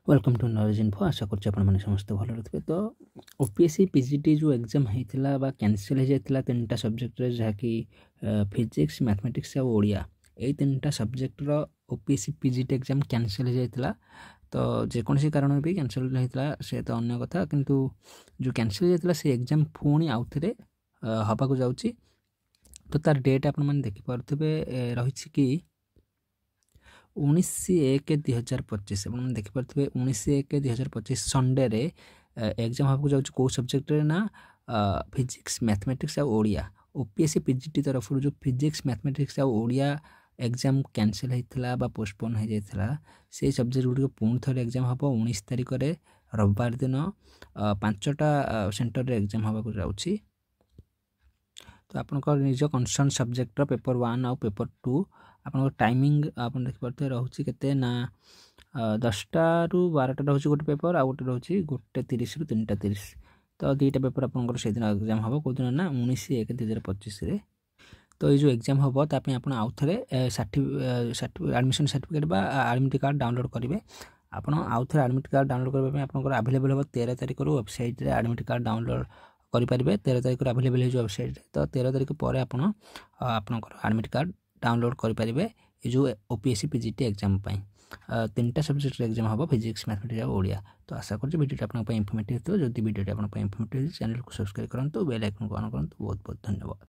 Welcome to knowledge info. आशा कर समस्त भल रही। तो ओपीएससी पीजीटी जो एग्जाम होता कैंसल हो जाता तीन टा सब्जेक्ट जहाँकि फिजिक्स मैथमेटिक्स और ओडिया यही तीन टा सब्जेक्टर ओपीएससी पीजीटी एग्जाम कैंसल हो जाता। तो जेकोसी कारण भी कैंसल होता से तो अन्य कथा, किंतु जो कैंसल हो जाता से एग्जाम पुणी आउ थे हवाक जाऊँगी। तो तार डेट आप देखिपे रही कि 19/1/2025 आप देखिपे 19/1/2025 संडे एग्जाम हाँ जाऊँ कौ सब्जेक्ट ना फिजिक्स मैथमेटिक्स और ओडिया। ओपीएससी पीजीटी तरफ जो फिजिक्स मैथमेटिक्स और ओडिया एग्जाम कैंसल होता बा पोस्टपोन हो जाता से सब्जेक्ट गुड़िक पुणी थे एग्जाम हम 19 तारिख में रविवार दिन 5टा सेंटर एग्जाम हाँ जाऊँगी। तो आप निज कनसर्न सब्जेक्टर पेपर 1 आउ पेपर 2 आप टाइमिंग आप देखिए रोचे के ना 10टा ରୁ 12टा रोचे गोटे पेपर आ गोटे रोचे 1:30 ରୁ 3:30। तो दुईटा पेपर आपंकर से दिन एग्जाम हम कौन ना 19/1/2025। तो ये एग्जाम हम ताप आप आउ थे एडमिशन सर्टिफिकेट बा एडमिट कार्ड डाउनलोड करेंगे। आप आउ थे एडमिट कार्ड डाउनलोड करने आप आवेलेबल हम 13 तारिख वेबसाइट रे एडमिट कार्ड डाउनलोड करेंगे। 13 तारिख आवेलेबल हो वेबसाइट। तो 13 तारिख पर आपंकर एडमिट कार्ड डाउनलोड करेंगे ये जो ओपीएससी पीजीटी एग्जाम तीन टा सब्जेक्ट एग्जाम हम फिजिक्स मैथमेटिक्स और ओडिया। तो आशा कर वीडियो आप इनफॉर्मेटिव हो। जो वीडियो आप इनफॉर्मेटिव चैनल को सब्सक्राइब करूँ, बेल आइकन को ऑन करूँ। बहुत बहुत धन्यवाद।